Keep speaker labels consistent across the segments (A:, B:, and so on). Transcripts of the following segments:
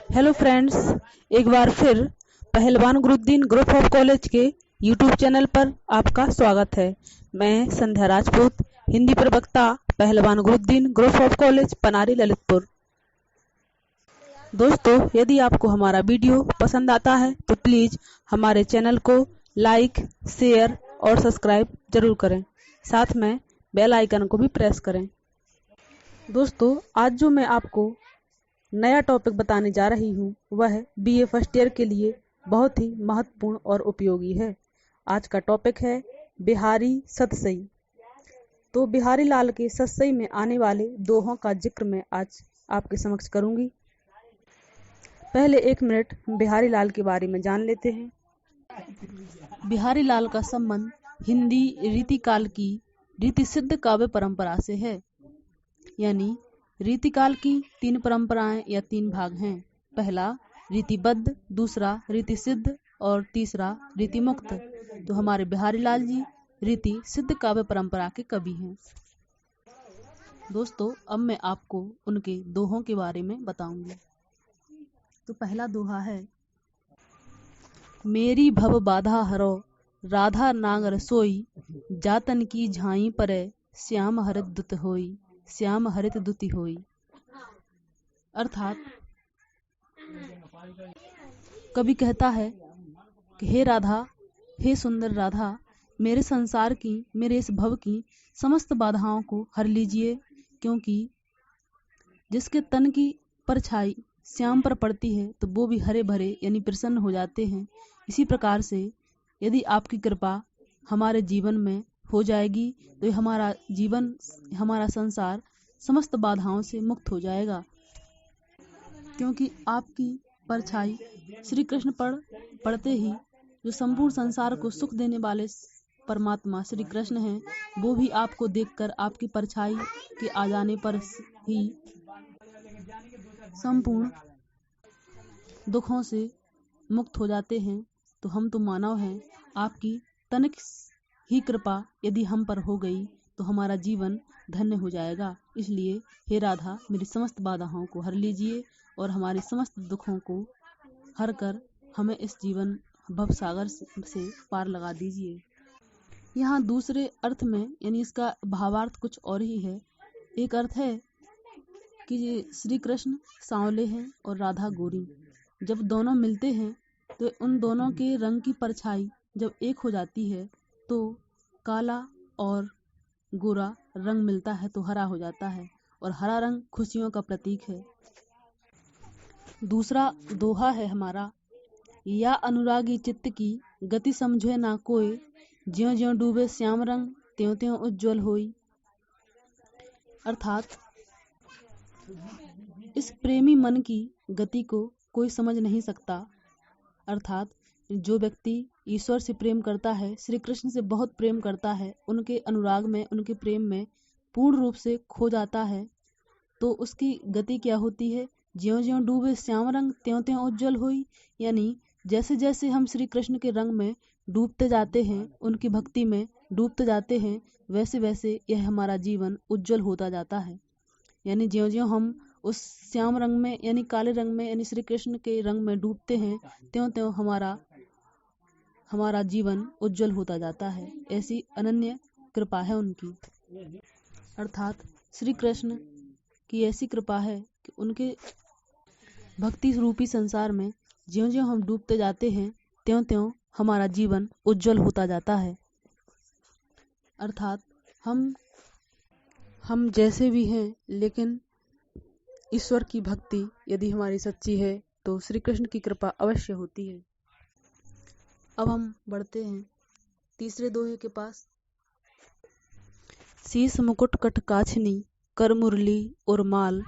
A: Hello friends, एक बार फिर पहलवान गुरुद्दीन ग्रुप ऑफ कॉलेज के यूट्यूब चैनल पर आपका स्वागत है। मैं संध्या राजपूत, हिंदी प्रवक्ता, Pahalwan Guruddin group of college, Panari, Lalitpur. दोस्तों, यदि आपको हमारा वीडियो पसंद आता है तो प्लीज हमारे चैनल को लाइक, शेयर और सब्सक्राइब जरूर करें। साथ में बेल आइकन को भी प्रेस करें। दोस्तों, आज जो मैं आपको नया टॉपिक बताने जा रही हूँ वह बीए फर्स्ट ईयर के लिए बहुत ही महत्वपूर्ण और उपयोगी है। आज का टॉपिक है बिहारी सतसई। तो बिहारी लाल के सतसई में आने वाले दोहों का जिक्र मैं आज आपके समक्ष करूंगी। पहले 1 मिनट बिहारी लाल के बारे में जान लेते हैं। बिहारी लाल का संबंध हिंदी रीतिकाल की रीति सिद्ध काव्य परंपरा से है। यानी रीतिकाल की 3 परंपराएं या 3 भाग हैं। पहला रीतिबद्ध, दूसरा रीति सिद्ध और तीसरा रीति मुक्त। तो हमारे बिहारी लाल जी रीति सिद्ध काव्य परंपरा के कवि हैं। दोस्तों, अब मैं आपको उनके दोहों के बारे में बताऊंगी। तो पहला दोहा है, मेरी भव बाधा हरो राधा नागर सोई, जातन की झाई परे श्याम हरित दुत होई, श्याम हरित दुति होई। अर्थात कवि कहता है कि हे राधा, हे सुंदर राधा, मेरे संसार की, मेरे इस भव की समस्त बाधाओं को हर लीजिए, क्योंकि जिसके तन की परछाई श्याम पर पड़ती है तो वो भी हरे भरे यानी प्रसन्न हो जाते हैं। इसी प्रकार से यदि आपकी कृपा हमारे जीवन में हो जाएगी तो हमारा जीवन, हमारा संसार समस्त बाधाओं से मुक्त हो जाएगा, क्योंकि आपकी परछाई श्री कृष्ण पर पड़ते ही जो संपूर्ण संसार को सुख देने वाले परमात्मा श्री कृष्ण हैं, वो भी आपको देखकर आपकी परछाई के आ जाने पर ही संपूर्ण दुखों से मुक्त हो जाते हैं। तो हम तो मानव हैं, आपकी तनिक ही कृपा यदि हम पर हो गई तो हमारा जीवन धन्य हो जाएगा। इसलिए हे राधा, मेरी समस्त बाधाओं को हर लीजिए और हमारे समस्त दुखों को हर कर हमें इस जीवन भव सागर से पार लगा दीजिए। यहाँ दूसरे अर्थ में यानी इसका भावार्थ कुछ और ही है। एक अर्थ है कि श्री कृष्ण सांवले हैं और राधा गोरी। जब दोनों मिलते हैं तो उन दोनों के रंग की परछाई जब एक हो जाती है तो काला और गोरा रंग मिलता है तो हरा हो जाता है, और हरा रंग खुशियों का प्रतीक है। दूसरा दोहा है हमारा, या अनुरागी चित्त की गति समझे ना कोई, ज्यों ज्यों डूबे श्याम रंग त्यों त्यों उज्ज्वल होई। अर्थात इस प्रेमी मन की गति को कोई समझ नहीं सकता। अर्थात जो व्यक्ति ईश्वर से प्रेम करता है, श्री कृष्ण से बहुत प्रेम करता है, उनके अनुराग में, उनके प्रेम में पूर्ण रूप से खो जाता है, तो उसकी गति क्या होती है, ज्यों ज्यों डूबे श्याम रंग त्यों त्यों उज्ज्वल हुई। यानी जैसे जैसे हम श्री कृष्ण के रंग में डूबते जाते हैं, उनकी भक्ति में डूबते जाते हैं, वैसे वैसे यह हमारा जीवन उज्ज्वल होता जाता है। यानी ज्यों ज्यों हम उस श्याम रंग में यानी काले रंग में यानी श्री कृष्ण के रंग में डूबते हैं, त्यों त्यों हमारा जीवन उज्जवल होता जाता है। ऐसी अनन्य कृपा है उनकी। अर्थात श्री कृष्ण की ऐसी कृपा है कि उनके भक्ति रूपी संसार में ज्यों ज्यों हम डूबते जाते हैं, त्यों त्यों हमारा जीवन उज्जवल होता जाता है। अर्थात हम जैसे भी हैं, लेकिन ईश्वर की भक्ति यदि हमारी सच्ची है तो श्री कृष्ण की कृपा अवश्य होती है। अब हम बढ़ते हैं तीसरे दोहे के पास। शीस मुकुट कट काछनी, कर मुरली और माल,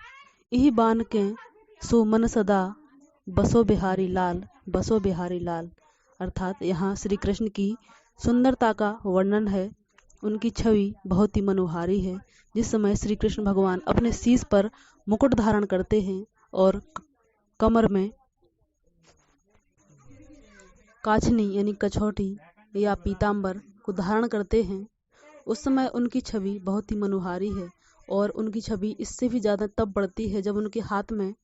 A: यही बान के सो मन सदा, बसो बिहारी लाल, बसो बिहारी लाल। अर्थात यहाँ श्री कृष्ण की सुंदरता का वर्णन है। उनकी छवि बहुत ही मनोहारी है। जिस समय श्री कृष्ण भगवान अपने शीश पर मुकुट धारण करते हैं और कमर में काछनी यानी कछौटी या पीताम्बर को धारण करते हैं, उस समय उनकी छवि बहुत ही मनोहारी है। और उनकी छवि इससे भी ज़्यादा तब बढ़ती है जब उनके हाथ में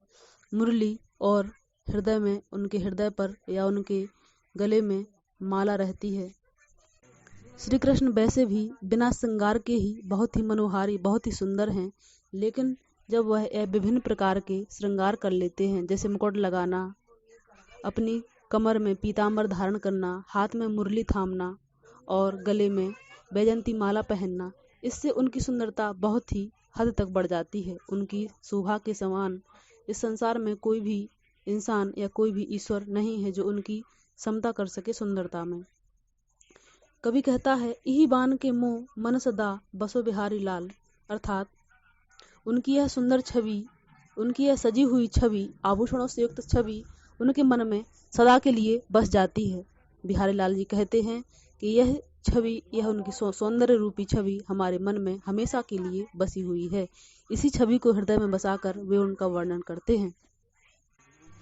A: मुरली और हृदय में, उनके हृदय पर या उनके गले में माला रहती है। श्री कृष्ण वैसे भी बिना श्रृंगार के ही बहुत ही मनोहारी, बहुत ही सुंदर हैं, लेकिन जब वह विभिन्न प्रकार के श्रृंगार कर लेते हैं, जैसे मुकुट लगाना, अपनी कमर में पीतांबर धारण करना, हाथ में मुरली थामना और गले में बैजंती माला पहनना, इससे उनकी सुंदरता बहुत ही हद तक बढ़ जाती है। उनकी शोभा के समान इस संसार में कोई भी इंसान या कोई भी ईश्वर नहीं है जो उनकी समता कर सके सुंदरता में। कवि कहता है, इही बान के मोह मन सदा बसो बिहारी लाल, अर्थात उनकी यह सुंदर छवि, उनकी यह सजी हुई छवि, आभूषणों से युक्त छवि उनके मन में सदा के लिए बस जाती है। बिहारी लाल जी कहते हैं कि यह छवि, यह उनकी सौंदर्य रूपी छवि हमारे मन में हमेशा के लिए बसी हुई है। इसी छवि को हृदय में बसाकर वे उनका वर्णन करते हैं।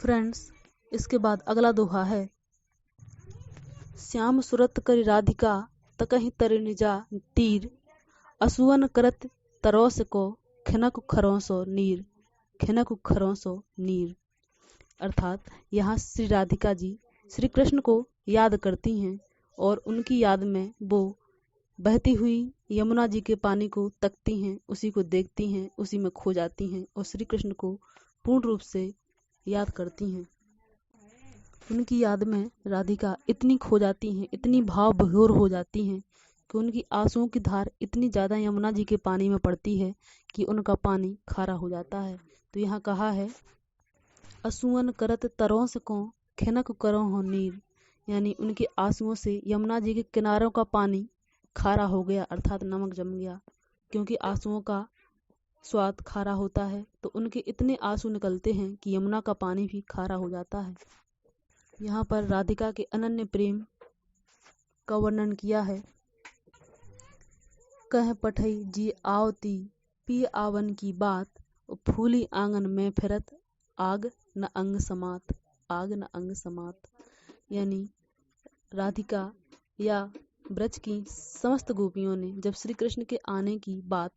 A: फ्रेंड्स, इसके बाद अगला दोहा है, श्याम सुरत करी राधिका तकहि तरिणि जा तीर, असुवन करत तरोस को खिनक खरोंसो नीर, खिनक खरोंसो नीर। अर्थात यहाँ श्री राधिका जी श्री कृष्ण को याद करती हैं और उनकी याद में वो बहती हुई यमुना जी के पानी को तकती हैं, उसी को देखती हैं, उसी में खो जाती हैं और श्री कृष्ण को पूर्ण रूप से याद करती हैं। उनकी याद में राधिका इतनी खो जाती हैं, इतनी भाव विभोर हो जाती हैं कि उनकी आंसुओं की धार इतनी ज़्यादा यमुना जी के पानी में पड़ती है कि उनका पानी खारा हो जाता है। तो यहाँ कहा है, असुवन करत तरोंस को खिनक करो हो नीर, यानी उनके आंसुओं से यमुना जी के किनारों का पानी खारा हो गया, अर्थात नमक जम गया। क्योंकि आंसुओं का स्वाद खारा होता है, तो उनके इतने आंसू निकलते हैं कि यमुना का पानी भी खारा हो जाता है। यहाँ पर राधिका के अनन्य प्रेम का वर्णन किया है। कह पठई जी आवती पी आवन की बात, फूली आंगन में फिरत आग न अंग समात, आग न अंग समात। यानी राधिका या ब्रज की समस्त गोपियों ने जब श्री कृष्ण के आने की बात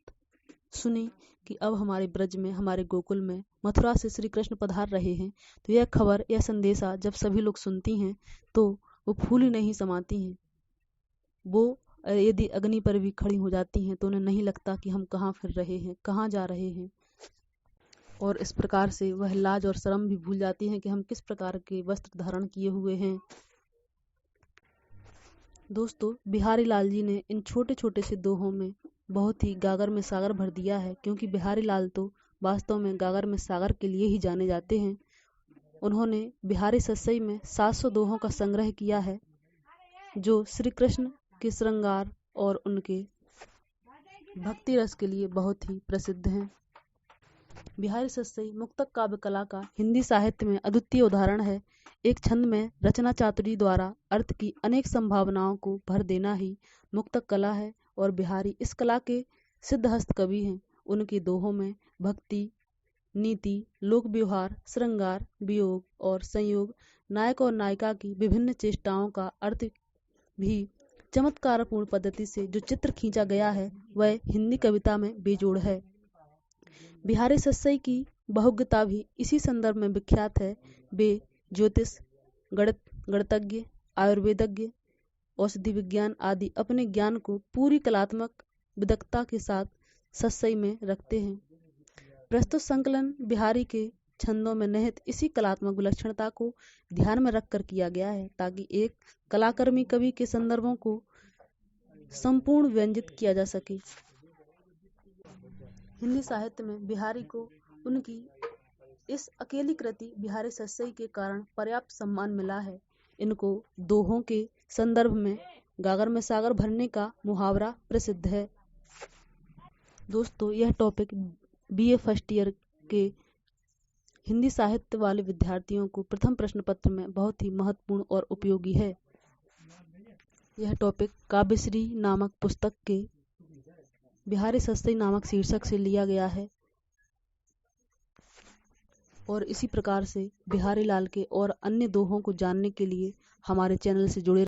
A: सुनी कि अब हमारे ब्रज में, हमारे गोकुल में मथुरा से श्री कृष्ण पधार रहे हैं, तो यह खबर, यह संदेशा जब सभी लोग सुनती हैं तो वो फूली नहीं समाती हैं। वो यदि अग्नि पर भी खड़ी हो जाती हैं तो उन्हें नहीं लगता कि हम कहाँ फिर रहे हैं, कहाँ जा रहे हैं, और इस प्रकार से वह लाज और शर्म भी भूल जाती हैं कि हम किस प्रकार के वस्त्र धारण किए हुए हैं। दोस्तों, बिहारी लाल जी ने इन छोटे छोटे से दोहों में बहुत ही गागर में सागर भर दिया है, क्योंकि बिहारी लाल तो वास्तव में गागर में सागर के लिए ही जाने जाते हैं। उन्होंने बिहारी सस्सई में 700 दोहों का संग्रह किया है, जो श्री कृष्ण के श्रृंगार और उनके भक्ति रस के लिए बहुत ही प्रसिद्ध हैं। बिहारी सस्सई मुक्तक काव्य कला का हिंदी साहित्य में अद्वितीय उदाहरण है। एक छंद में रचना चातुरी द्वारा अर्थ की अनेक संभावनाओं को भर देना ही मुक्तक कला है, और बिहारी इस कला के सिद्धहस्त कवि हैं। उनके दोहों में भक्ति, नीति, लोक व्यवहार, श्रृंगार, वियोग और संयोग, नायक और नायिका की विभिन्न चेष्टाओं का अर्थ भी चमत्कारपूर्ण पद्धति से जो चित्र खींचा गया है वह हिंदी कविता में बेजोड़ है। बिहारी सस्सई की बहुज्ञता भी इसी संदर्भ में विख्यात है। वे ज्योतिष, गणितज्ञ, आयुर्वेदज्ञ, औषधि विज्ञान आदि अपने ज्ञान को पूरी कलात्मक विदग्धता के साथ सस्सई में रखते हैं। प्रस्तुत संकलन बिहारी के छंदों में निहित इसी कलात्मक विलक्षणता को ध्यान में रखकर किया गया है, ताकि एक कलाकर्मी कवि के संदर्भों को संपूर्ण व्यंजित किया जा सके। हिंदी साहित्य में बिहारी को उनकी इस अकेली कृति बिहारी सस्सई के कारण पर्याप्त सम्मान मिला है। इनको दोहों के संदर्भ में गागर में सागर भरने का मुहावरा प्रसिद्ध है। दोस्तों, यह टॉपिक बीए फर्स्ट ईयर के हिंदी साहित्य वाले विद्यार्थियों को प्रथम प्रश्न पत्र में बहुत ही महत्वपूर्ण और उपयोगी है। यह टॉपिक काव्यश्री नामक पुस्तक के बिहारी सस्सई नामक शीर्षक से लिया गया है, और इसी प्रकार से बिहारी लाल के और अन्य दोहों को जानने के लिए हमारे चैनल से जुड़े